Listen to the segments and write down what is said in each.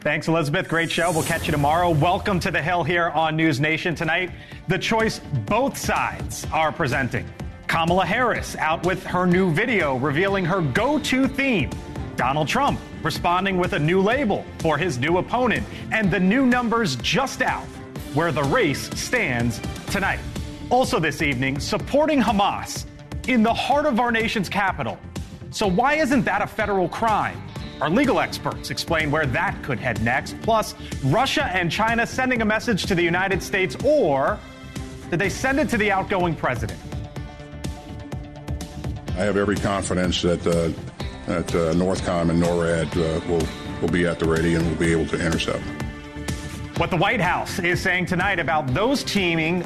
Thanks, Elizabeth. Great show. We'll catch you tomorrow. Welcome to The Hill here on NewsNation. Tonight, the choice both sides are presenting. Kamala Harris out with her new video revealing her go-to theme. Donald Trump responding with a new label for his new opponent. And the new numbers just out where the race stands tonight. Also this evening, supporting Hamas in the heart of our nation's capital. So why isn't that a federal crime? Our legal experts explain where that could head next. Plus, Russia and China sending a message to the United States, or did they send it to the outgoing president? I have every confidence that Northcom and NORAD will be at the ready and will be able to intercept. What the White House is saying tonight about those two teaming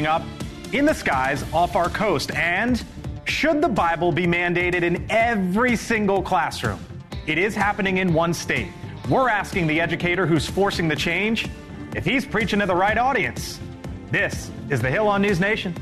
up in the skies off our coast. And should the Bible be mandated in every single classroom? It is happening in one state. We're asking the educator who's forcing the change if he's preaching to the right audience. This is The Hill on NewsNation.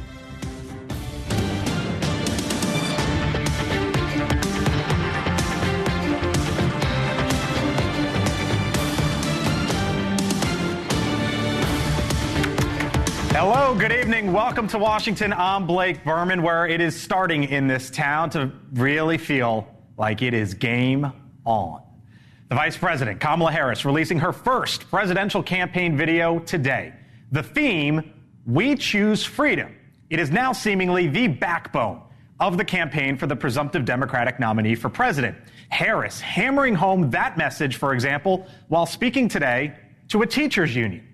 Hello, good evening. Welcome to Washington. I'm Blake Berman, where it is starting in this town to really feel like it is game on. The Vice President, Kamala Harris, releasing her first presidential campaign video today. The theme, We Choose Freedom. It is now seemingly the backbone of the campaign for the presumptive Democratic nominee for president. Harris hammering home that message, for example, while speaking today to a teachers union.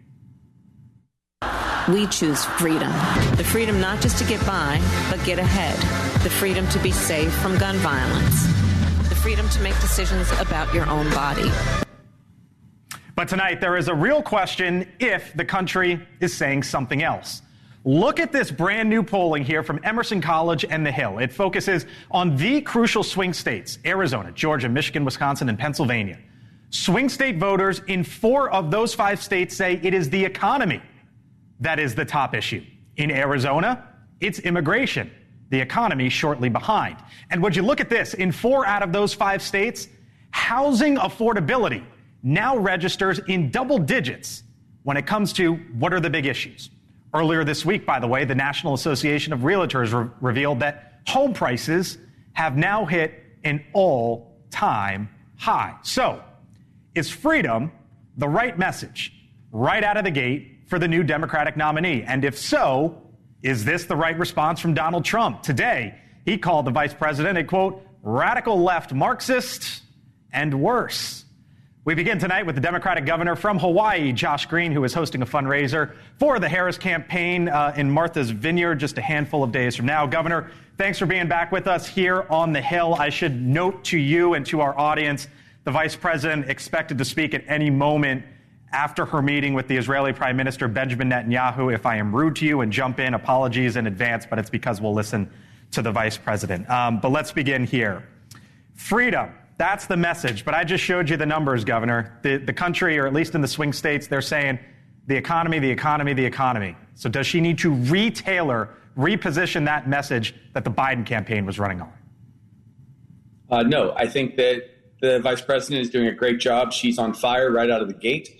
We choose freedom. The freedom not just to get by, but get ahead. The freedom to be safe from gun violence. The freedom to make decisions about your own body. But tonight, there is a real question if the country is saying something else. Look at this brand new polling here from Emerson College and The Hill. It focuses on the crucial swing states, Arizona, Georgia, Michigan, Wisconsin, and Pennsylvania. Swing state voters in 4 of those 5 states say it is the economy that is the top issue. In Arizona, it's immigration, the economy shortly behind. And would you look at this, in 4 out of those 5 states, housing affordability now registers in double digits when it comes to what are the big issues. Earlier this week, by the way, the National Association of Realtors revealed that home prices have now hit an all-time high. So, is freedom the right message right out of the gate for the new Democratic nominee? And if so, is this the right response from Donald Trump? Today, he called the vice president a, quote, radical left Marxist and worse. We begin tonight with the Democratic governor from Hawaii, Josh Green, who is hosting a fundraiser for the Harris campaign in Martha's Vineyard just a handful of days from now. Governor, thanks for being back with us here on the Hill. I should note to you and to our audience, the vice president expected to speak at any moment after her meeting with the Israeli Prime Minister Benjamin Netanyahu. If I am rude to you and jump in, apologies in advance, but it's because we'll listen to the vice president. But let's begin here. Freedom, that's the message. But I just showed you the numbers, Governor. The country, or at least in the swing states, they're saying the economy, the economy, the economy. So does she need to reposition that message that the Biden campaign was running on? No, I think that the vice president is doing a great job. She's on fire right out of the gate.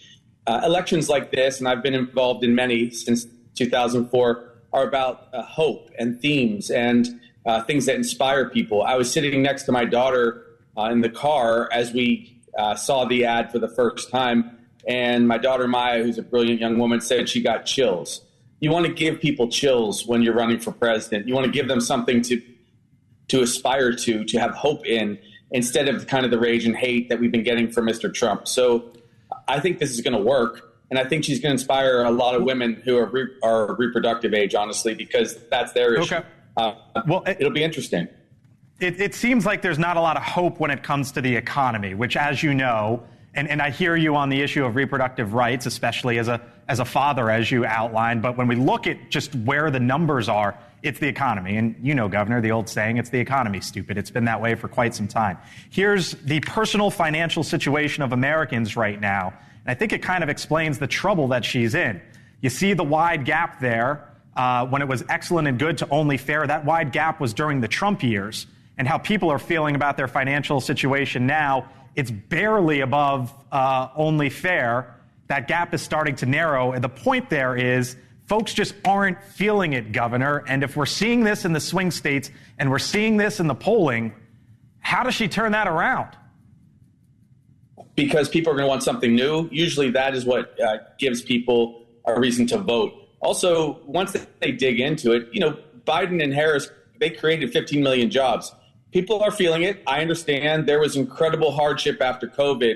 Elections like this, and I've been involved in many since 2004, are about hope and themes and things that inspire people. I was sitting next to my daughter in the car as we saw the ad for the first time, and my daughter Maya, who's a brilliant young woman, said she got chills. You want to give people chills when you're running for president. You want to give them something to aspire to have hope in, instead of kind of the rage and hate that we've been getting from Mr. Trump. So I think this is going to work, and I think she's going to inspire a lot of women who are reproductive age, honestly, because that's their issue. Okay. It'll be interesting. It seems like there's not a lot of hope when it comes to the economy, which, as you know, and I hear you on the issue of reproductive rights, especially as a father, as you outlined. But when we look at just where the numbers are, it's the economy. And you know, Governor, the old saying, it's the economy, stupid. It's been that way for quite some time. Here's the personal financial situation of Americans right now. And I think it kind of explains the trouble that she's in. You see the wide gap there when it was excellent and good to only fair. That wide gap was during the Trump years. And how people are feeling about their financial situation now It's barely above only fair. That gap is starting to narrow. And the point there is folks just aren't feeling it, Governor. And if we're seeing this in the swing states and we're seeing this in the polling, how does she turn that around? Because people are going to want something new. Usually that is what gives people a reason to vote. Also, once they dig into it, Biden and Harris, they created 15 million jobs. People are feeling it. I understand there was incredible hardship after COVID,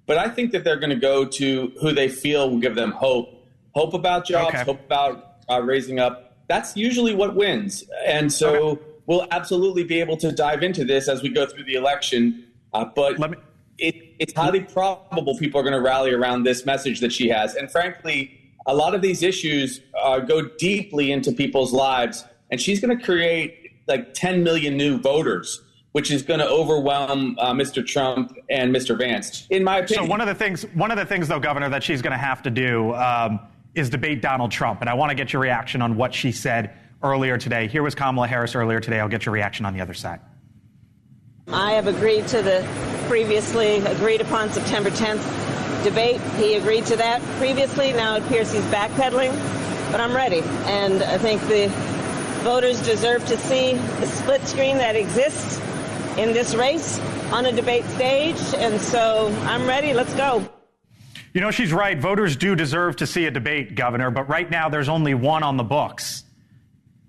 but I think that they're going to go to who they feel will give them hope. Hope about jobs, hope about raising up. That's usually what wins. And so we'll absolutely be able to dive into this as we go through the election. But it's highly probable people are going to rally around this message that she has. And frankly, a lot of these issues go deeply into people's lives. And she's going to create like 10 million new voters, which is going to overwhelm Mr. Trump and Mr. Vance, in my opinion. So one of the things, though, Governor, that she's going to have to do is debate Donald Trump. And I want to get your reaction on what she said earlier today. Here was Kamala Harris earlier today. I'll get your reaction on the other side. I have agreed to the previously agreed upon September 10th debate. He agreed to that previously. Now it appears he's backpedaling, but I'm ready. And I think the voters deserve to see the split screen that exists in this race on a debate stage. And so I'm ready. Let's go. She's right. Voters do deserve to see a debate, Governor, but right now there's only one on the books.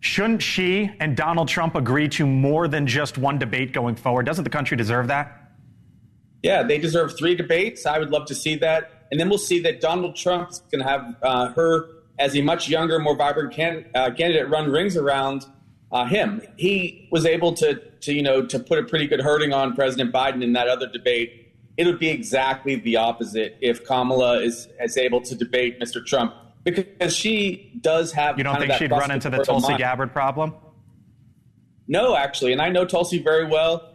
Shouldn't she and Donald Trump agree to more than just one debate going forward? Doesn't the country deserve that? Yeah, they deserve 3 debates. I would love to see that. And then we'll see that Donald Trump's going to have her as a much younger, more vibrant candidate run rings around him. He was able to put a pretty good hurting on President Biden in that other debate. It would be exactly the opposite if Kamala is able to debate Mr. Trump, because she does have. You don't think she'd run into the Tulsi Gabbard problem? No, actually, and I know Tulsi very well.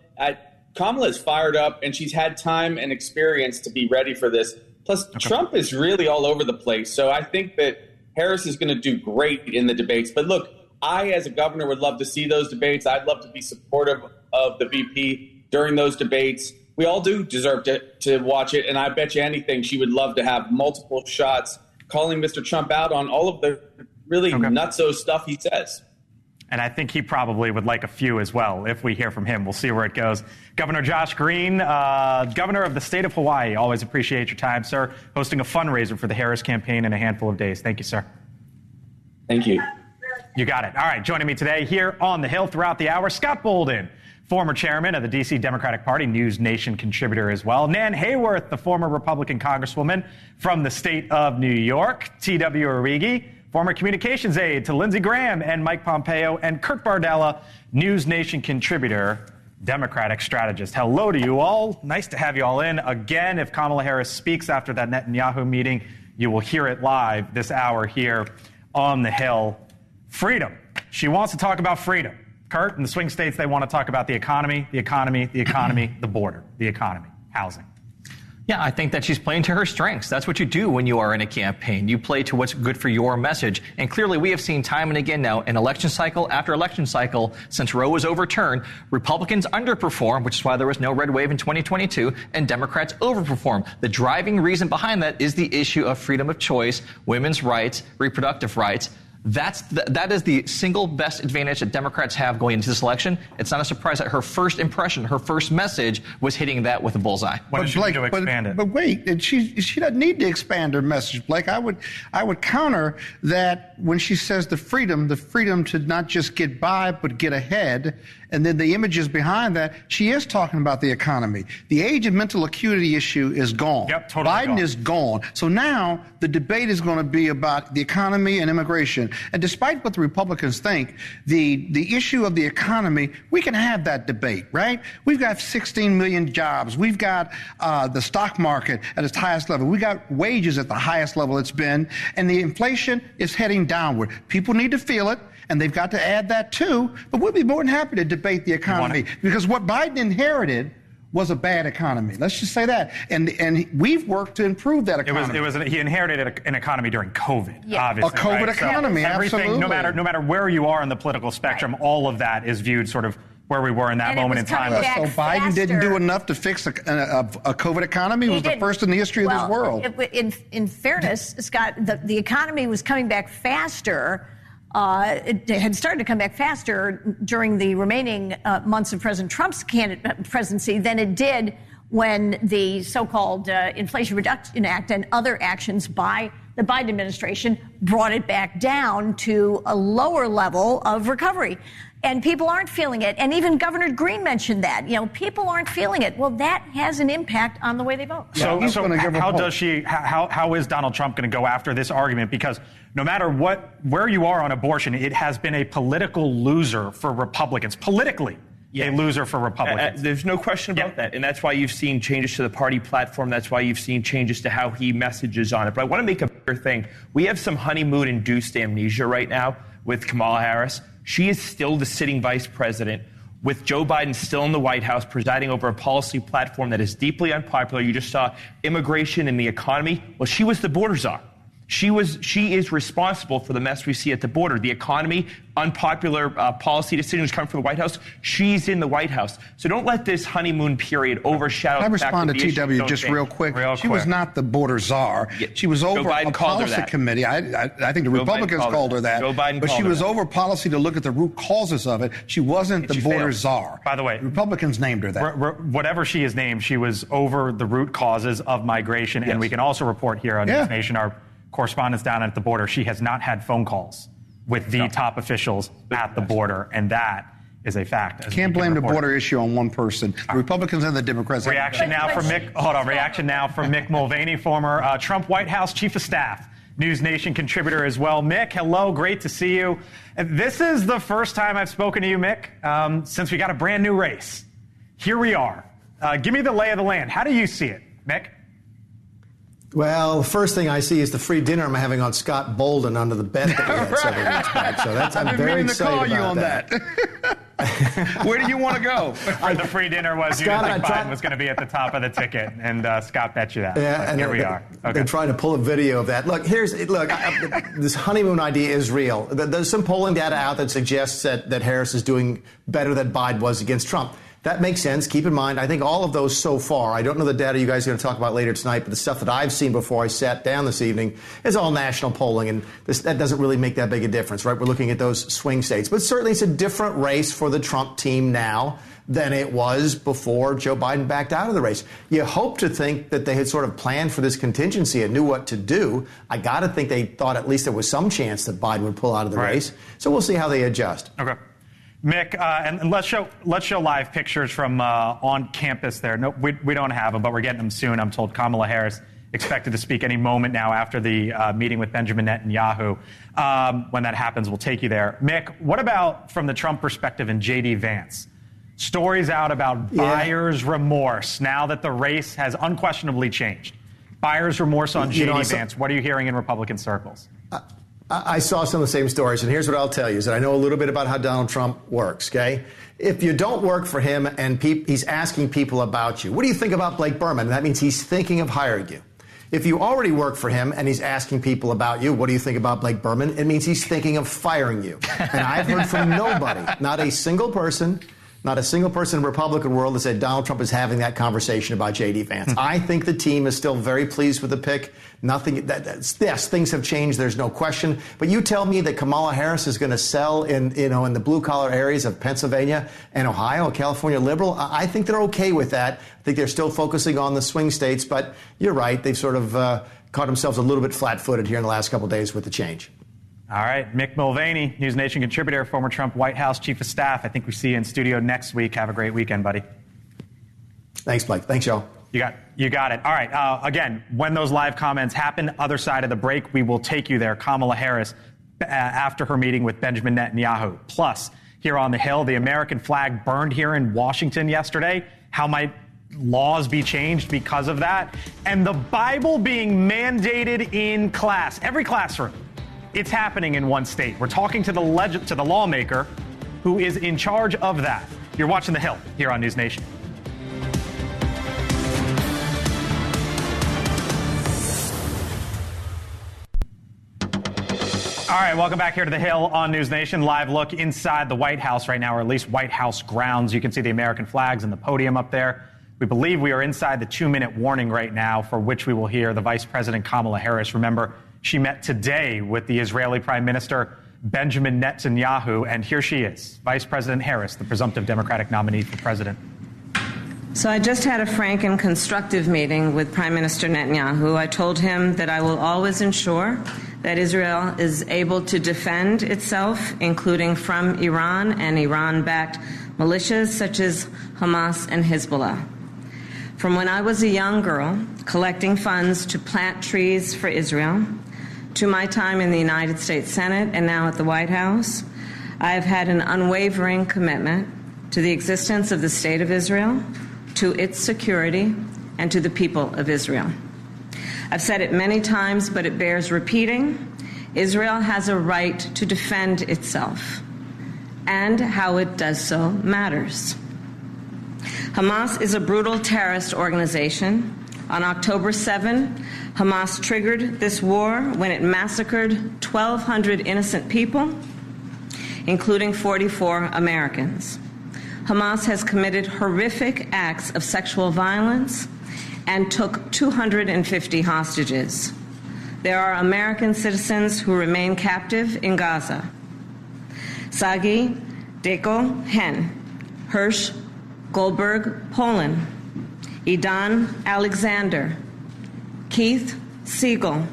Kamala is fired up, and she's had time and experience to be ready for this. Plus, Trump is really all over the place. So I think that Harris is going to do great in the debates. But look, I, as a governor, would love to see those debates. I'd love to be supportive of the VP during those debates. We all do deserve to watch it. And I bet you anything she would love to have multiple shots calling Mr. Trump out on all of the really nutso stuff he says. And I think he probably would like a few as well. If we hear from him, we'll see where it goes. Governor Josh Green, governor of the state of Hawaii, always appreciate your time, sir. Hosting a fundraiser for the Harris campaign in a handful of days. Thank you, sir. Thank you. You got it. All right, joining me today here on the Hill throughout the hour, Scott Bolden, former chairman of the D.C. Democratic Party, NewsNation contributor as well. Nan Hayworth, the former Republican congresswoman from the state of New York. T.W. Origi, former communications aide to Lindsey Graham and Mike Pompeo, and Kurt Bardella, NewsNation contributor, Democratic strategist. Hello to you all. Nice to have you all in. Again, if Kamala Harris speaks after that Netanyahu meeting, you will hear it live this hour here on the Hill. Freedom. She wants to talk about freedom. Kurt, in the swing states, they want to talk about the economy, the border, the economy, housing. Yeah, I think that she's playing to her strengths. That's what you do when you are in a campaign. You play to what's good for your message. And clearly, we have seen time and again now, in election cycle after election cycle, since Roe was overturned, Republicans underperform, which is why there was no red wave in 2022, and Democrats overperform. The driving reason behind that is the issue of freedom of choice, women's rights, reproductive rights. That is the single best advantage that Democrats have going into this election. It's not a surprise that her first impression, her first message was hitting that with a bullseye. What does she do to expand it? But wait, she doesn't need to expand her message, Blake. I would counter that when she says the freedom to not just get by but get ahead, and then the images behind that, she is talking about the economy. The age of mental acuity issue is gone. Yep, totally Biden gone. is gone. So now the debate is going to be about the economy and immigration. And despite what the Republicans think, the issue of the economy, we can have that debate, right? We've got 16 million jobs. We've got the stock market at its highest level. We got wages at the highest level it's been. And the inflation is heading downward. People need to feel it, and they've got to add that too. But we'll be more than happy to debate the economy, because what Biden inherited was a bad economy. Let's just say that. And we've worked to improve that economy. He inherited an economy during COVID, obviously. A COVID economy, so everything, absolutely. no matter where you are in the political spectrum, all of that is viewed sort of where we were in that moment in time. So Biden didn't do enough to fix a COVID economy. It was the first in the history of this world. In fairness, Scott, the economy was coming back faster. It had started to come back faster during the remaining months of President Trump's presidency than it did when the so-called Inflation Reduction Act and other actions by the Biden administration brought it back down to a lower level of recovery. And people aren't feeling it. And even Governor Green mentioned that. People aren't feeling it. Well, that has an impact on the way they vote. So how is Donald Trump going to go after this argument? Because no matter where you are on abortion, it has been a political loser for Republicans. Politically, a loser for Republicans. There's no question about that. And that's why you've seen changes to the party platform. That's why you've seen changes to how he messages on it. But I want to make a bigger thing. We have some honeymoon-induced amnesia right now with Kamala Harris. She is still the sitting vice president, with Joe Biden still in the White House, presiding over a policy platform that is deeply unpopular. You just saw immigration and the economy. Well, she was the border czar. She is responsible for the mess we see at the border. The economy, unpopular policy decisions come from the White House. She's in the White House. So don't let this honeymoon period overshadow the fact that the issues don't change. I respond to TW just real quick. She was not the border czar. She was over a policy committee. I think the Republicans called her that. Joe Biden but she was over policy to look at the root causes of it. She wasn't the border czar. By the way, Republicans named her that. Whatever she is named, she was over the root causes of migration. And we can also report here on NewsNation, our correspondents down at the border, she has not had phone calls with the top officials at the border, and that is a fact. Can't blame the border issue on one person. The Republicans and the Democrats. Reaction now from Mick Mulvaney, former Trump White House Chief of Staff, NewsNation contributor as well. Mick, hello, great to see you. This is the first time I've spoken to you, Mick, since we got a brand new race. Here we are. Give me the lay of the land. How do you see it, Mick? Well, the first thing I see is the free dinner I'm having on Scott Bolden under the bet that we had several weeks back. So I'm very excited about that. Where do you want to go? The free dinner was Scott, you didn't think Biden was going to be at the top of the ticket, and Scott bet you that. Yeah, and here we are. Okay. They're trying to pull a video of that. Look, this honeymoon idea is real. There's some polling data out that suggests that Harris is doing better than Biden was against Trump. That makes sense. Keep in mind, I think all of those so far, I don't know the data you guys are going to talk about later tonight, but the stuff that I've seen before I sat down this evening is all national polling, and that doesn't really make that big a difference, right? We're looking at those swing states. But certainly it's a different race for the Trump team now than it was before Joe Biden backed out of the race. You hope to think that they had sort of planned for this contingency and knew what to do. I got to think they thought at least there was some chance that Biden would pull out of the race. So we'll see how they adjust. Okay. Mick, and let's show live pictures from on campus there. No, we don't have them, but we're getting them soon. I'm told Kamala Harris expected to speak any moment now after the meeting with Benjamin Netanyahu. When that happens, we'll take you there. Mick, what about from the Trump perspective and J.D. Vance? Stories out about buyer's remorse now that the race has unquestionably changed. Buyer's remorse on J.D. Vance. What are you hearing in Republican circles? I saw some of the same stories, and here's what I'll tell you, is that I know a little bit about how Donald Trump works, okay? If you don't work for him and he's asking people about you, what do you think about Blake Berman? That means he's thinking of hiring you. If you already work for him and he's asking people about you, what do you think about Blake Berman? It means he's thinking of firing you. And I've heard from nobody, not a single person in the Republican world that said Donald Trump is having that conversation about J.D. Vance. I think the team is still very pleased with the pick. Yes, things have changed. There's no question. But you tell me that Kamala Harris is going to sell in the blue collar areas of Pennsylvania and Ohio, a California liberal. I think they're okay with that. I think they're still focusing on the swing states. But you're right. They've sort of caught themselves a little bit flat-footed here in the last couple of days with the change. All right, Mick Mulvaney, NewsNation contributor, former Trump White House Chief of Staff. I think we see you in studio next week. Have a great weekend, buddy. Thanks, Blake. Thanks, y'all. You got it. All right. Again, when those live comments happen, other side of the break, we will take you there. Kamala Harris, after her meeting with Benjamin Netanyahu. Plus, here on the Hill, the American flag burned here in Washington yesterday. How might laws be changed because of that? And the Bible being mandated in class, every classroom. It's happening in one state. We're talking to the lawmaker who is in charge of that. You're watching The Hill here on NewsNation. All right, welcome back here to The Hill on NewsNation. Live look inside the White House right now, or at least White House grounds. You can see the American flags and the podium up there. We believe we are inside the 2-minute warning right now, for which we will hear the Vice President Kamala Harris. Remember, she met today with the Israeli Prime Minister Benjamin Netanyahu, and here she is, Vice President Harris, the presumptive Democratic nominee for president. So I just had a frank and constructive meeting with Prime Minister Netanyahu. I told him that I will always ensure that Israel is able to defend itself, including from Iran and Iran-backed militias such as Hamas and Hezbollah. From when I was a young girl collecting funds to plant trees for Israel, to my time in the United States Senate and now at the White House, I have had an unwavering commitment to the existence of the State of Israel, to its security, and to the people of Israel. I've said it many times, but it bears repeating. Israel has a right to defend itself, and how it does so matters. Hamas is a brutal terrorist organization. On October 7, Hamas triggered this war when it massacred 1,200 innocent people, including 44 Americans. Hamas has committed horrific acts of sexual violence and took 250 hostages. There are American citizens who remain captive in Gaza. Sagi Deko Hen, Hirsch Goldberg, Poland, Idan Alexander, Keith Siegel,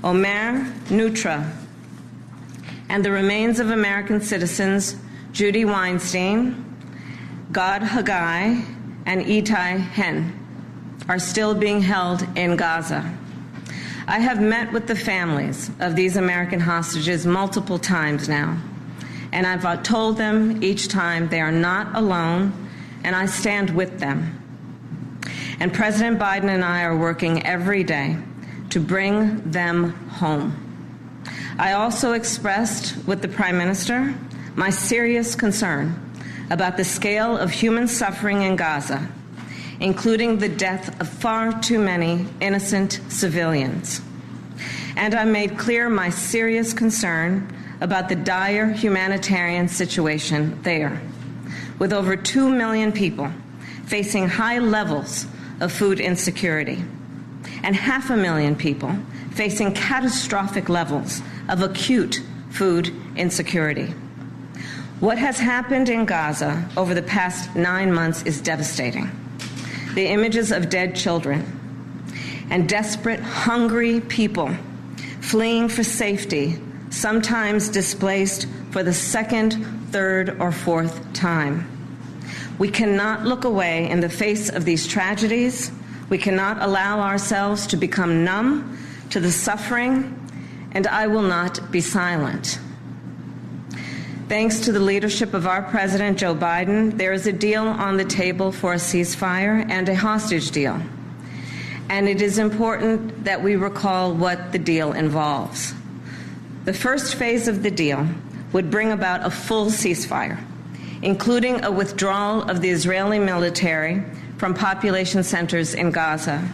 Omer Nutra, and the remains of American citizens Judy Weinstein, Gad Haggai, and Itai Hen are still being held in Gaza. I have met with the families of these American hostages multiple times now, and I've told them each time they are not alone, and I stand with them. And President Biden and I are working every day to bring them home. I also expressed with the Prime Minister my serious concern about the scale of human suffering in Gaza, including the death of far too many innocent civilians. And I made clear my serious concern about the dire humanitarian situation there, with over 2 million people facing high levels of food insecurity, and 500,000 people facing catastrophic levels of acute food insecurity. What has happened in Gaza over the past 9 months is devastating. The images of dead children and desperate, hungry people fleeing for safety, sometimes displaced for the second, third, or fourth time. We cannot look away in the face of these tragedies. We cannot allow ourselves to become numb to the suffering, and I will not be silent. Thanks to the leadership of our President, Joe Biden, there is a deal on the table for a ceasefire and a hostage deal. And it is important that we recall what the deal involves. The first phase of the deal would bring about a full ceasefire, including a withdrawal of the Israeli military from population centers in Gaza.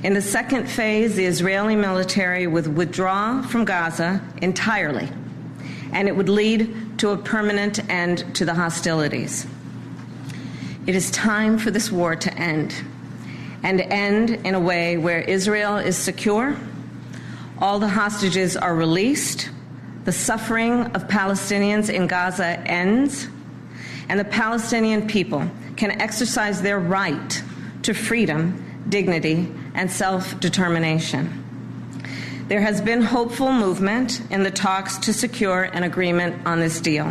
In the second phase, the Israeli military would withdraw from Gaza entirely, and it would lead to a permanent end to the hostilities. It is time for this war to end, and end in a way where Israel is secure, all the hostages are released, the suffering of Palestinians in Gaza ends, and the Palestinian people can exercise their right to freedom, dignity, and self-determination. There has been hopeful movement in the talks to secure an agreement on this deal.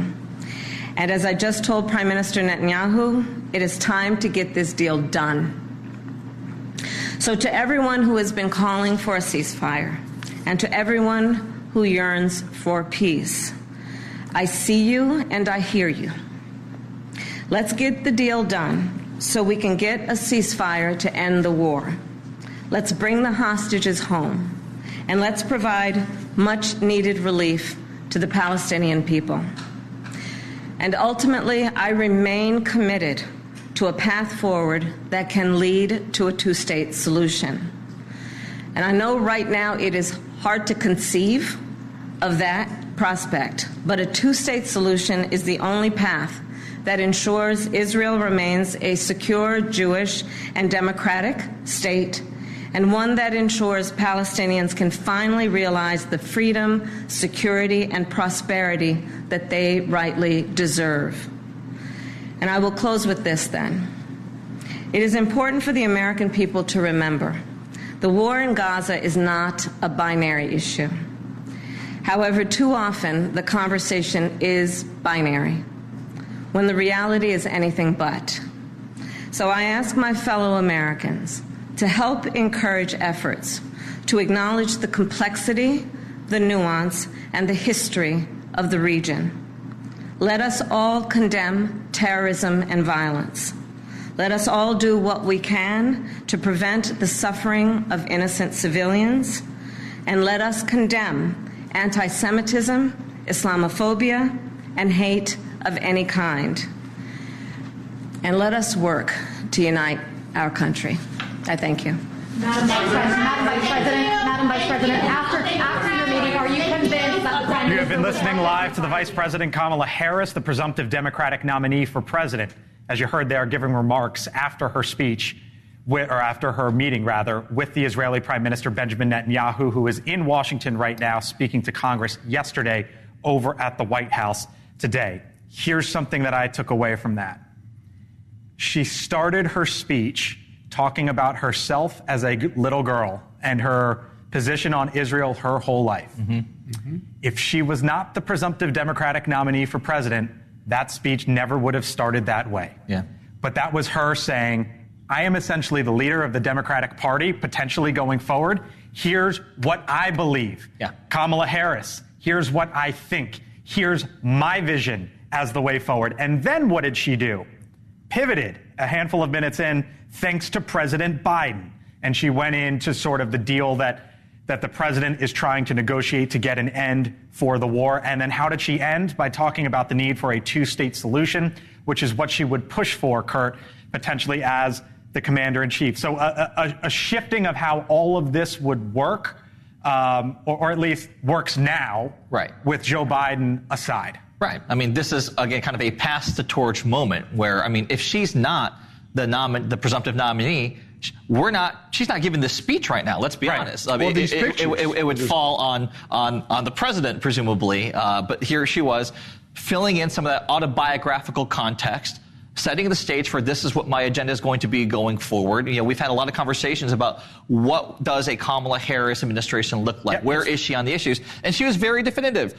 And as I just told Prime Minister Netanyahu, it is time to get this deal done. So to everyone who has been calling for a ceasefire, and to everyone who yearns for peace, I see you and I hear you. Let's get the deal done so we can get a ceasefire to end the war. Let's bring the hostages home. And let's provide much-needed relief to the Palestinian people. And ultimately, I remain committed to a path forward that can lead to a two-state solution. And I know right now it is hard to conceive of that prospect, but a two-state solution is the only path that ensures Israel remains a secure Jewish and democratic state, and one that ensures Palestinians can finally realize the freedom, security, and prosperity that they rightly deserve. And I will close with this then. It is important for the American people to remember the war in Gaza is not a binary issue. However, too often the conversation is binary, when the reality is anything but. So I ask my fellow Americans to help encourage efforts to acknowledge the complexity, the nuance, and the history of the region. Let us all condemn terrorism and violence. Let us all do what we can to prevent the suffering of innocent civilians, and let us condemn anti-Semitism, Islamophobia, and hate of any kind. And let us work to unite our country. I thank you. Madam Vice President, after your meeting, are you convinced that the Prime Minister... You have been listening live to the Vice President Kamala Harris, the presumptive Democratic nominee for president. As you heard, they are giving remarks after her speech, or after her meeting, rather, with the Israeli Prime Minister Benjamin Netanyahu, who is in Washington right now speaking to Congress yesterday over at the White House today. Here's something that I took away from that. She started her speech talking about herself as a little girl and her position on Israel her whole life. If she was not the presumptive Democratic nominee for president, that speech never would have started that way. But that was her saying, I am essentially the leader of the Democratic Party, potentially going forward. Here's what I believe. Kamala Harris, here's what I think. Here's my vision as the way forward. And then what did she do? Pivoted a handful of minutes in, thanks to President Biden. And she went into sort of the deal that the president is trying to negotiate to get an end for the war. And then how did she end? By talking about the need for a two-state solution, which is what she would push for, Kurt, potentially as the commander-in-chief. So a shifting of how all of this would work, or at least works now, with Joe Biden aside. Right. I mean, this is, again, kind of a pass the torch moment where, I mean, if she's not the presumptive nominee, she's not giving this speech right now. Let's be honest. I mean, it would fall on the president, presumably. But here she was filling in some of that autobiographical context, setting the stage for this is what my agenda is going to be going forward. You know, we've had a lot of conversations about what does a Kamala Harris administration look like? Where is she on the issues? And she was very definitive.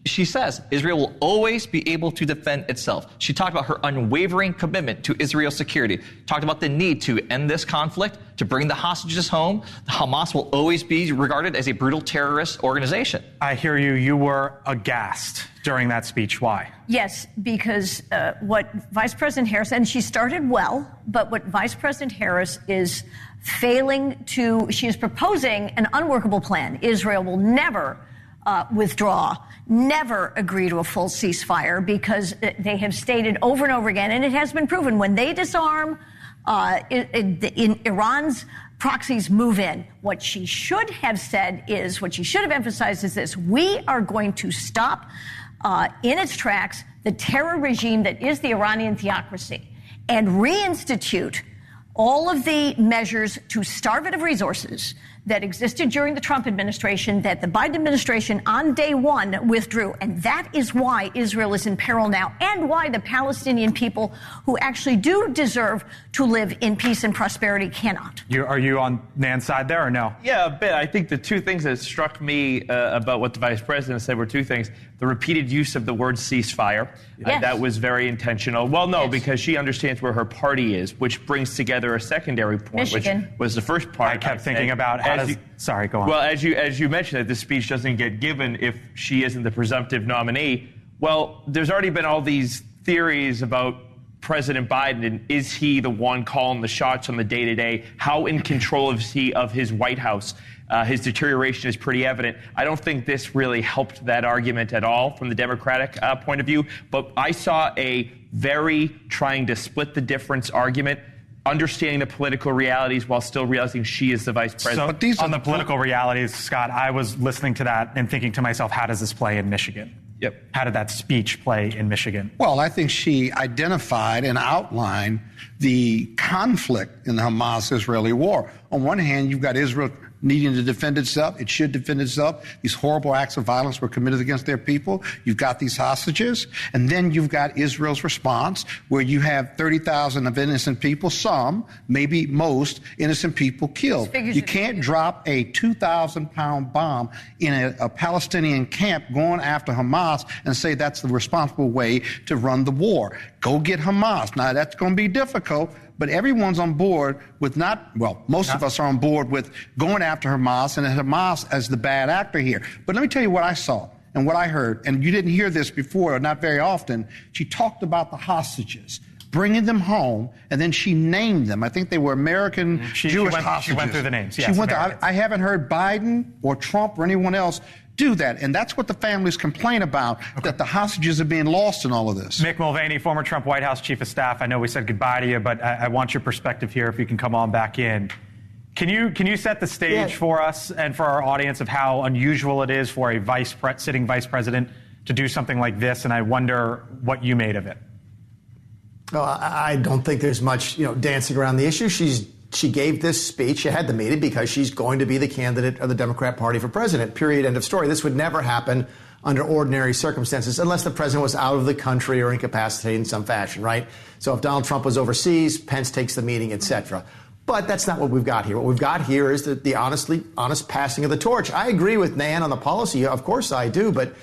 She says Israel will always be able to defend itself. She talked about her unwavering commitment to Israel's security, talked about the need to end this conflict, to bring the hostages home. Hamas will always be regarded as a brutal terrorist organization. I hear you. You were aghast during that speech. Why? Yes, because what Vice President Harris, and she started well, but what Vice President Harris is failing to, she is proposing an unworkable plan. Israel will never withdraw, never agree to a full ceasefire, because they have stated over and over again, and it has been proven, when they disarm, in Iran's proxies move in. What she should have said is, what she should have emphasized is this: we are going to stop in its tracks the terror regime that is the Iranian theocracy and reinstitute all of the measures to starve it of resources that existed during the Trump administration, that the Biden administration on day one withdrew. And that is why Israel is in peril now, and why the Palestinian people, who actually do deserve to live in peace and prosperity, cannot. Are you on Nan's side there or no? Yeah, a bit. I think the two things that struck me about what the vice president said were two things. The repeated use of the word ceasefire. Yes. That was very intentional. Well, no, because she understands where her party is, which brings together a secondary point, Michigan, which was the first part. I kept thinking about sorry, go on. Well, as you mentioned, that this speech doesn't get given if she isn't the presumptive nominee. Well, there's already been all these theories about President Biden, and is he the one calling the shots on the day-to-day? How in control is he of his White House? His deterioration is pretty evident. I don't think this really helped that argument at all from the Democratic point of view, but I saw a very trying to split the difference argument. understanding the political realities while still realizing she is the vice president. So on the political realities, Scott, I was listening to that and thinking to myself, how does this play in Michigan? Yep. How did that speech play in Michigan? Well, I think she identified and outlined the conflict in the Hamas-Israeli war. On one hand, you've got Israel needing to defend itself. It should defend itself. These horrible acts of violence were committed against their people. You've got these hostages. And then you've got Israel's response, where you have 30,000 of innocent people, some, maybe most, innocent people killed. You can't drop a 2,000-pound bomb in a Palestinian camp going after Hamas and say that's the responsible way to run the war. Go get Hamas. Now, that's going to be difficult, but everyone's on board with most of us are on board with going after Hamas and Hamas as the bad actor here. But let me tell you what I saw and what I heard, and you didn't hear this before, or not very often. She talked about the hostages, bringing them home, and then she named them. I think they were American Jewish hostages. She went through the names. Yes, I haven't heard Biden or Trump or anyone else do that. And that's what the families complain about, that the hostages are being lost in all of this. Mick Mulvaney, former Trump White House Chief of Staff. I know we said goodbye to you, but I want your perspective here if you can come on back in. Can you set the stage for us and for our audience of how unusual it is for a sitting vice president to do something like this? And I wonder what you made of it. Well, I don't think there's much, dancing around the issue. She gave this speech. She had the meeting because she's going to be the candidate of the Democrat Party for president, period, end of story. This would never happen under ordinary circumstances unless the president was out of the country or incapacitated in some fashion, right? So if Donald Trump was overseas, Pence takes the meeting, et cetera. But that's not what we've got here. What we've got here is the honest passing of the torch. I agree with Nan on the policy. Of course I do. But,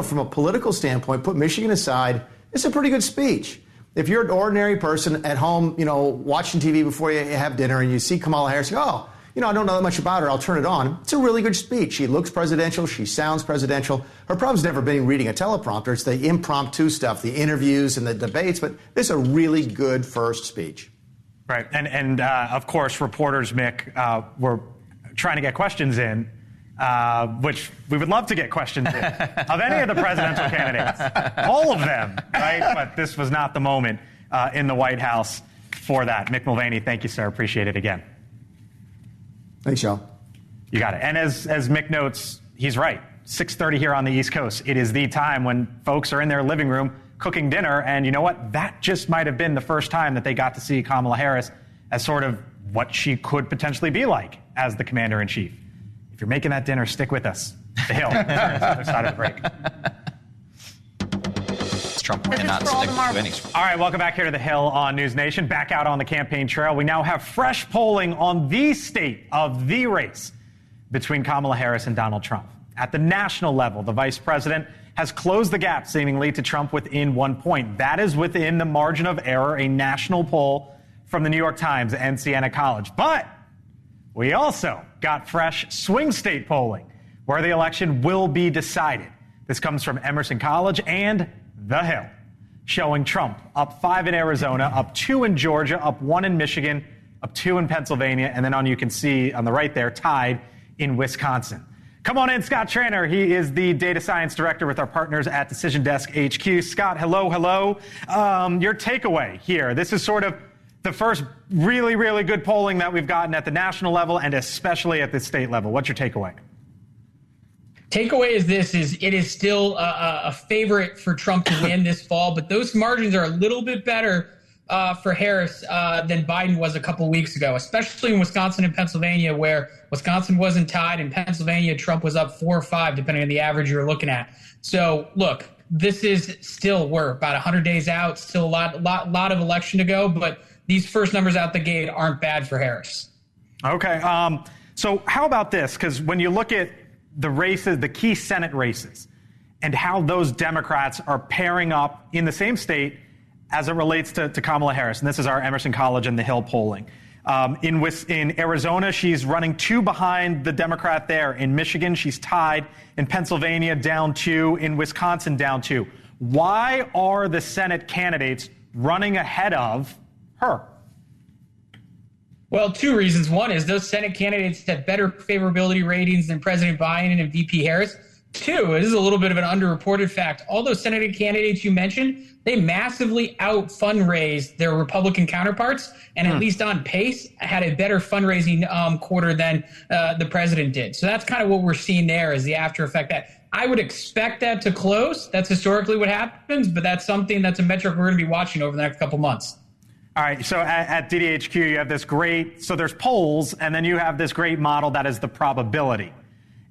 from a political standpoint, put Michigan aside, it's a pretty good speech. If you're an ordinary person at home, watching TV before you have dinner and you see Kamala Harris, I don't know that much about her, I'll turn it on. It's a really good speech. She looks presidential. She sounds presidential. Her problem's never been reading a teleprompter. It's the impromptu stuff, the interviews and the debates. But this is a really good first speech. Right. And of course, reporters, Mick, were trying to get questions in, which we would love to get questions in of any of the presidential candidates, all of them, right? But this was not the moment in the White House for that. Mick Mulvaney, thank you, sir. Appreciate it again. Thanks, Joe. You got it. And as Mick notes, he's right. 6:30 here on the East Coast. It is the time when folks are in their living room cooking dinner. And you know what? That just might have been the first time that they got to see Kamala Harris as sort of what she could potentially be like as the commander-in-chief. If you're making that dinner, stick with us. The Hill. Other side of the break. Trump cannot stick to any. All right, welcome back here to The Hill on NewsNation. Back out on the campaign trail. We now have fresh polling on the state of the race between Kamala Harris and Donald Trump. At the national level, the vice president has closed the gap seemingly to Trump within 1 point. That is within the margin of error, a national poll from the New York Times and Siena College. But we also got fresh swing state polling where the election will be decided. This comes from Emerson College and The Hill, showing Trump up 5 in Arizona, up 2 in Georgia, up 1 in Michigan, up 2 in Pennsylvania, and then you can see on the right there, tied in Wisconsin. Come on in, Scott Trainer. He is the data science director with our partners at Decision Desk HQ. Scott, hello. Your takeaway here. This is sort of the first really, really good polling that we've gotten at the national level and especially at the state level. What's your takeaway? Takeaway is it is still a favorite for Trump to win this fall, but those margins are a little bit better for Harris than Biden was a couple weeks ago, especially in Wisconsin and Pennsylvania, where Wisconsin wasn't tied and Pennsylvania, Trump was up 4 or 5, depending on the average you're looking at. So, look, this is still, we're about 100 days out, still a lot of election to go, but these first numbers out the gate aren't bad for Harris. Okay. So how about this? Because when you look at the races, the key Senate races, and how those Democrats are pairing up in the same state as it relates to Kamala Harris. And this is our Emerson College and The Hill polling. In Arizona, she's running 2 behind the Democrat there. In Michigan, she's tied. In Pennsylvania, down 2. In Wisconsin, down 2. Why are the Senate candidates running ahead of her? Well, 2 reasons. One is those Senate candidates have better favorability ratings than President Biden and VP Harris. too, this is a little bit of an underreported fact. All those Senate candidates you mentioned, they massively out-fundraised their Republican counterparts, and at least on pace, had a better fundraising quarter than the president did. So that's kind of what we're seeing there as the after effect. That I would expect that to close. That's historically what happens, but that's a metric we're going to be watching over the next couple months. All right, so at DDHQ, you have this so there's polls, and then you have this great model that is the probability.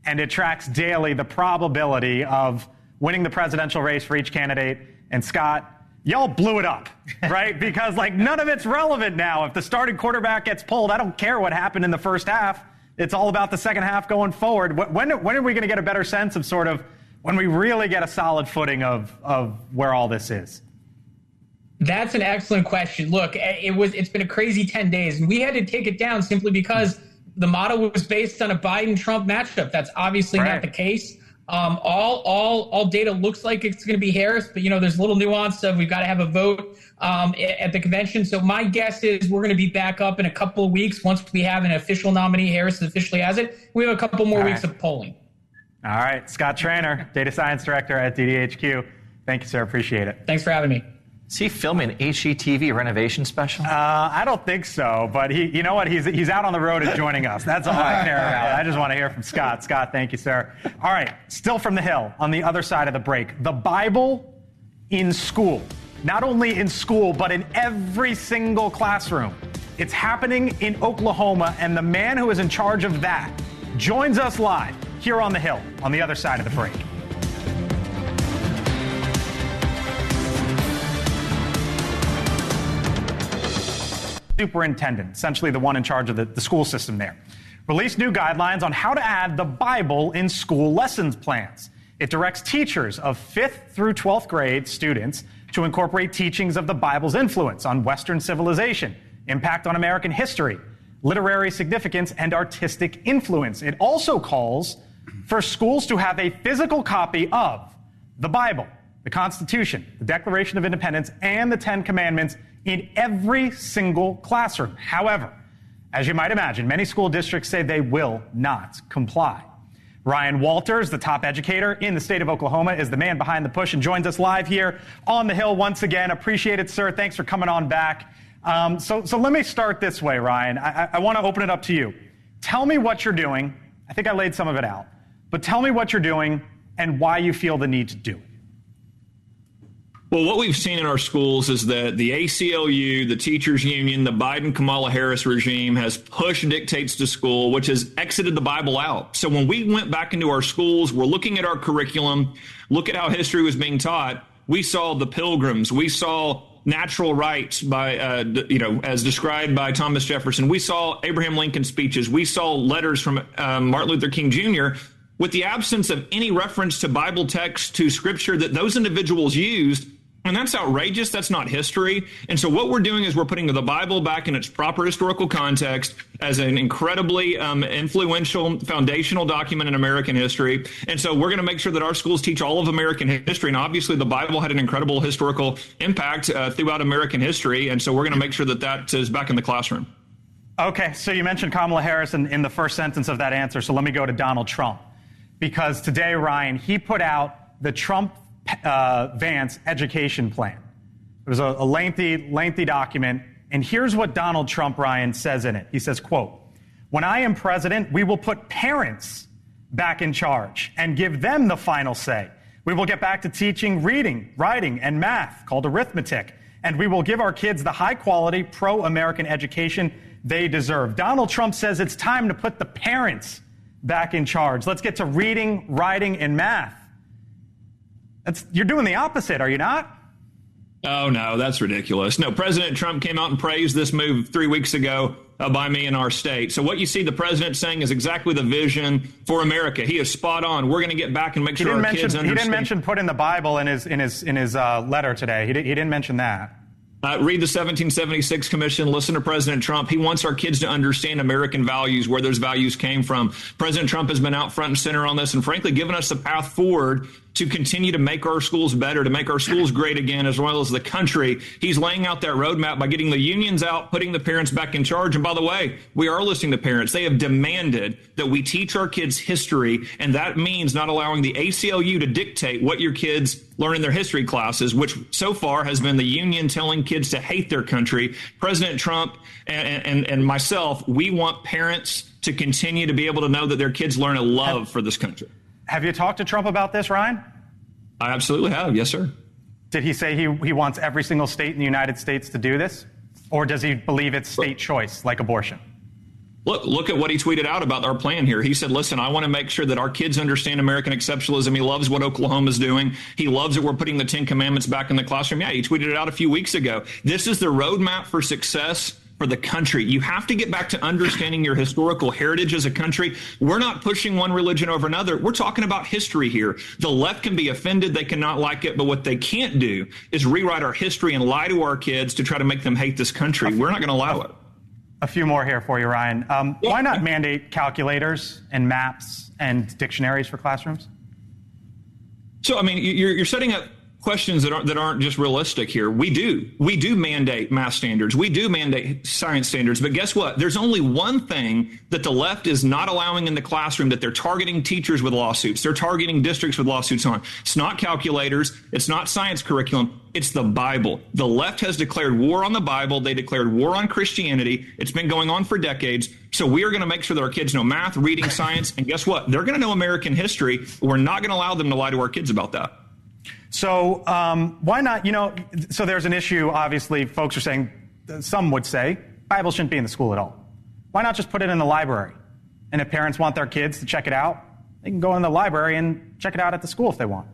And it tracks daily the probability of winning the presidential race for each candidate. And Scott, y'all blew it up, right? Because none of it's relevant now. If the starting quarterback gets pulled, I don't care what happened in the first half. It's all about the second half going forward. When are we going to get a better sense of sort of when we really get a solid footing of where all this is? That's an excellent question. Look, it's been a crazy 10 days, and we had to take it down simply because the model was based on a Biden-Trump matchup. That's obviously not the case. All data looks like it's going to be Harris, but there's a little nuance of we've got to have a vote at the convention. So my guess is we're going to be back up in a couple of weeks once we have an official nominee. Harris officially has it. We have a couple more weeks of polling. All right, Scott Traynor, Data Science Director at DDHQ. Thank you, sir. Appreciate it. Thanks for having me. Is he filming an HGTV renovation special? I don't think so, but you know what? He's out on the road and joining us. That's all I care about. I just want to hear from Scott. Scott, thank you, sir. All right, still from the Hill on the other side of the break. The Bible in school. Not only in school, but in every single classroom. It's happening in Oklahoma, and the man who is in charge of that joins us live here on the Hill on the other side of the break. Superintendent, essentially the one in charge of the school system there, released new guidelines on how to add the Bible in school lessons plans. It directs teachers of 5th through 12th grade students to incorporate teachings of the Bible's influence on Western civilization, impact on American history, literary significance, and artistic influence. It also calls for schools to have a physical copy of the Bible, the Constitution, the Declaration of Independence, and the Ten Commandments in every single classroom. However, as you might imagine, many school districts say they will not comply. Ryan Walters, the top educator in the state of Oklahoma, is the man behind the push and joins us live here on the Hill once again. Appreciate it, sir. Thanks for coming on back. So let me start this way, Ryan. I want to open it up to you. Tell me what you're doing. I think I laid some of it out. But tell me what you're doing and why you feel the need to do it. Well, what we've seen in our schools is that the ACLU, the teachers union, the Biden-Kamala Harris regime has pushed dictates to school, which has exited the Bible out. So when we went back into our schools, we're looking at our curriculum, look at how history was being taught. We saw the Pilgrims. We saw natural rights by, as described by Thomas Jefferson. We saw Abraham Lincoln's speeches. We saw letters from Martin Luther King Jr. with the absence of any reference to Bible text, to scripture that those individuals used. And that's outrageous. That's not history. And so what we're doing is we're putting the Bible back in its proper historical context as an incredibly influential foundational document in American history. And so we're going to make sure that our schools teach all of American history. And obviously the Bible had an incredible historical impact throughout American history. And so we're going to make sure that that is back in the classroom. Okay, so you mentioned Kamala Harris in the first sentence of that answer. So let me go to Donald Trump. Because today, Ryan, he put out the Trump Vance education plan. It was a lengthy document. And here's what Donald Trump, Ryan, says in it. He says, quote, "When I am president, we will put parents back in charge and give them the final say. We will get back to teaching reading, writing, and math, called arithmetic. And we will give our kids the high-quality, pro-American education they deserve." Donald Trump says it's time to put the parents back in charge. Let's get to reading, writing, and math. You're doing the opposite, are you not? Oh, no, that's ridiculous. No, President Trump came out and praised this move 3 weeks ago by me in our state. So what you see the president saying is exactly the vision for America. He is spot on. We're going to get back and make sure our kids understand. He didn't mention putting the Bible in his letter today. He didn't mention that. Read the 1776 Commission. Listen to President Trump. He wants our kids to understand American values, where those values came from. President Trump has been out front and center on this and, frankly, given us a path forward to continue to make our schools better, to make our schools great again, as well as the country. He's laying out that roadmap by getting the unions out, putting the parents back in charge. And by the way, we are listening to parents. They have demanded that we teach our kids history, and that means not allowing the ACLU to dictate what your kids learn in their history classes, which so far has been the union telling kids to hate their country. President Trump and myself, we want parents to continue to be able to know that their kids learn a love for this country. Have you talked to Trump about this, Ryan? I absolutely have. Yes, sir. Did he say he wants every single state in the United States to do this? Or does he believe it's state choice, like abortion? Look at what he tweeted out about our plan here. He said, listen, I want to make sure that our kids understand American exceptionalism. He loves what Oklahoma's doing. He loves that we're putting the 10 Commandments back in the classroom. Yeah, he tweeted it out a few weeks ago. This is the roadmap for success for the country. You have to get back to understanding your historical heritage as a country. We're not pushing one religion over another. We're talking about history here. The left can be offended. They cannot like it. But what they can't do is rewrite our history and lie to our kids to try to make them hate this country. We're not going to allow it. A few more here for you, Ryan. Why not mandate calculators and maps and dictionaries for classrooms? So, I mean, you're setting up questions that aren't just realistic here. We do mandate math standards. We do mandate science standards. But guess what? There's only one thing that the left is not allowing in the classroom that they're targeting teachers with lawsuits. They're targeting districts with lawsuits on. It's not calculators. It's not science curriculum. It's the Bible. The left has declared war on the Bible. They declared war on Christianity. It's been going on for decades. So we are going to make sure that our kids know math, reading, science. And guess what? They're going to know American history. We're not going to allow them to lie to our kids about that. So why not, so there's an issue, obviously, folks are saying, some would say, Bible shouldn't be in the school at all. Why not just put it in the library? And if parents want their kids to check it out, they can go in the library and check it out at the school if they want.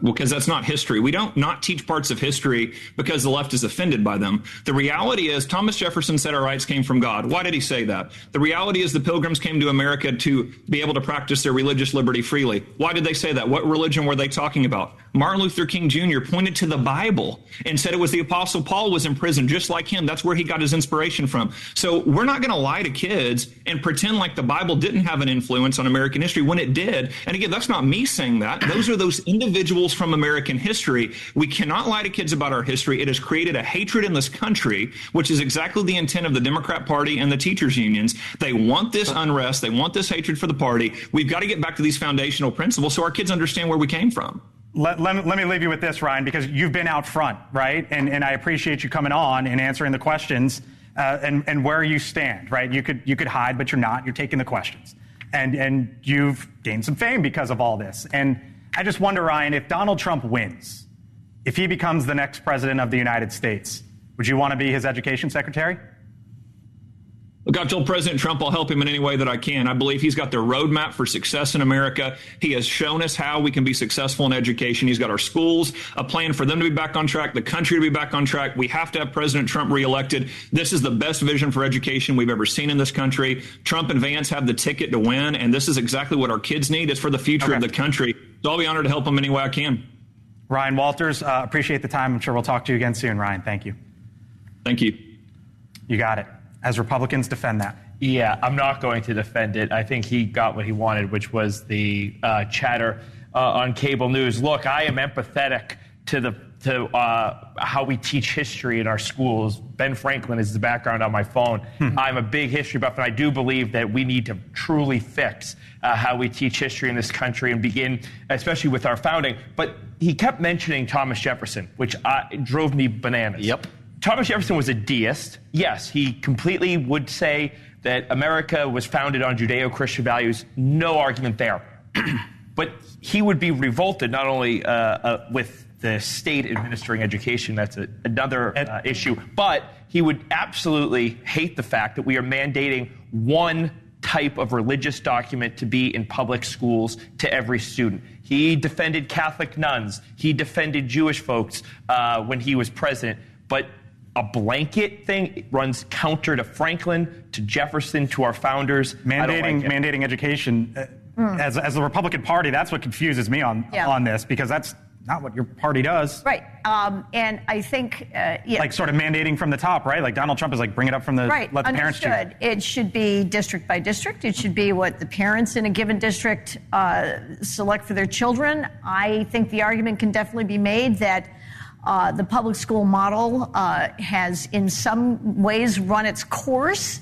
Because that's not history. We don't not teach parts of history because the left is offended by them. The reality is Thomas Jefferson said our rights came from God. Why did he say that? The reality is the Pilgrims came to America to be able to practice their religious liberty freely. Why did they say that? What religion were they talking about? Martin Luther King Jr. pointed to the Bible and said it was the Apostle Paul was in prison just like him. That's where he got his inspiration from. So we're not going to lie to kids and pretend like the Bible didn't have an influence on American history when it did. And again, that's not me saying that. Those are those individuals from American history. We cannot lie to kids about our history. It has created a hatred in this country, which is exactly the intent of the Democrat Party and the teachers unions. They want this unrest. They want this hatred for the party. We've got to get back to these foundational principles so our kids understand where we came from. Let me leave you with this, Ryan, because you've been out front, right? And I appreciate you coming on and answering the questions and where you stand, right? You could hide, but you're not. You're taking the questions. And you've gained some fame because of all this. And I just wonder, Ryan, if Donald Trump wins, if he becomes the next president of the United States, would you want to be his education secretary? Look, I've told President Trump I'll help him in any way that I can. I believe he's got the roadmap for success in America. He has shown us how we can be successful in education. He's got our schools, a plan for them to be back on track, the country to be back on track. We have to have President Trump reelected. This is the best vision for education we've ever seen in this country. Trump and Vance have the ticket to win, and this is exactly what our kids need. It's for the future of the country. So I'll be honored to help them any way I can. Ryan Walters, appreciate the time. I'm sure we'll talk to you again soon, Ryan. Thank you. Thank you. You got it. As Republicans defend that. Yeah, I'm not going to defend it. I think he got what he wanted, which was the chatter on cable news. Look, I am empathetic to how we teach history in our schools. Ben Franklin is the background on my phone. I'm a big history buff, and I do believe that we need to truly fix how we teach history in this country and begin, especially with our founding. But he kept mentioning Thomas Jefferson, which drove me bananas. Yep. Thomas Jefferson was a deist. Yes, he completely would say that America was founded on Judeo-Christian values. No argument there. But he would be revolted not only with the state administering education, that's another issue, but he would absolutely hate the fact that we are mandating one type of religious document to be in public schools to every student. He defended Catholic nuns. He defended Jewish folks when he was president. But a blanket thing runs counter to Franklin, to Jefferson, to our founders. Mandating education as the Republican Party, that's what confuses me on this, because that's not what your party does. Right. And I think... like sort of mandating from the top, right? Like Donald Trump is like, bring it up from the... Right. Let the parents choose. It should be district by district. It should be what the parents in a given district select for their children. I think the argument can definitely be made that the public school model has in some ways run its course,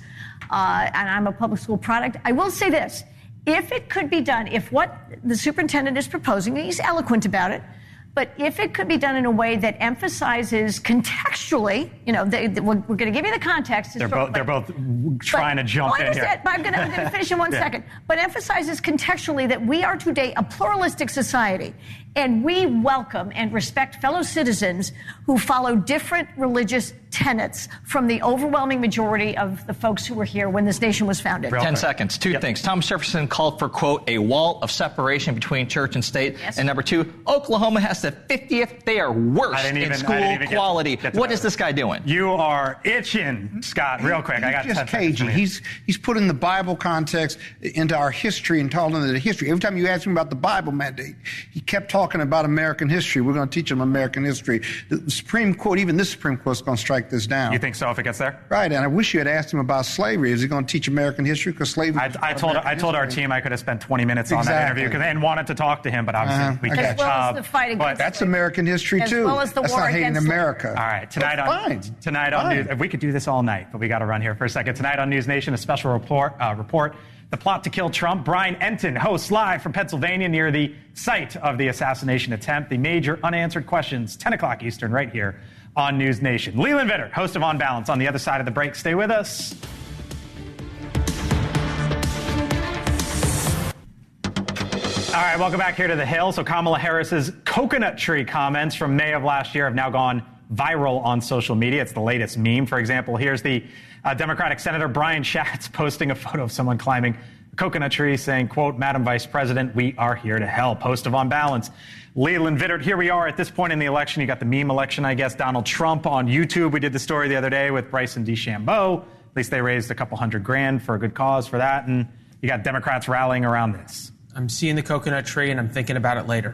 and I'm a public school product. I will say this. If it could be done, if what the superintendent is proposing, he's eloquent about it, but if it could be done in a way that emphasizes contextually, we're going to give you the context. They're both trying to jump in here. But I'm going to finish in one second. But emphasizes contextually that we are today a pluralistic society, and we welcome and respect fellow citizens who follow different religious tenets from the overwhelming majority of the folks who were here when this nation was founded. 10 seconds. Two things. Thomas Jefferson called for, quote, a wall of separation between church and state. Yes. And number two, Oklahoma has the 50th. They are worst in school quality. What is this guy doing? You are itching, Scott, real quick. I got just cagey. He's putting the Bible context into our history and talking into the history. Every time you ask him about the Bible mandate, he kept talking about American history. We're going to teach him American history. The Supreme Court, even this Supreme Court, is going to strike this down. You think so if it gets there? Right, and I wish you had asked him about slavery. Is he going to teach American history? Because slavery... I told our team I could have spent 20 minutes on that interview and wanted to talk to him, but obviously we can't. As well as the fight against that's American history, too. As well as the that's war not hating against America. All right, tonight on News... We could do this all night, but we got to run here for a second. Tonight on News Nation, a special report. The plot to kill Trump. Brian Enton hosts live from Pennsylvania near the site of the assassination attempt. The major unanswered questions, 10 o'clock Eastern, right here on News Nation. Leland Vittert, host of On Balance, on the other side of the break. Stay with us. All right, welcome back here to the Hill. So Kamala Harris's coconut tree comments from May of last year have now gone viral on social media. It's the latest meme. For example, here's the Democratic Senator Brian Schatz posting a photo of someone climbing a coconut tree saying, quote, Madam Vice President, we are here to help. Host of On Balance. Leland Vittert, here we are at this point in the election. You got the meme election, I guess. Donald Trump on YouTube. We did the story the other day with Bryson DeChambeau. At least they raised a couple $100,000 for a good cause for that. And you got Democrats rallying around this. I'm seeing the coconut tree and I'm thinking about it later.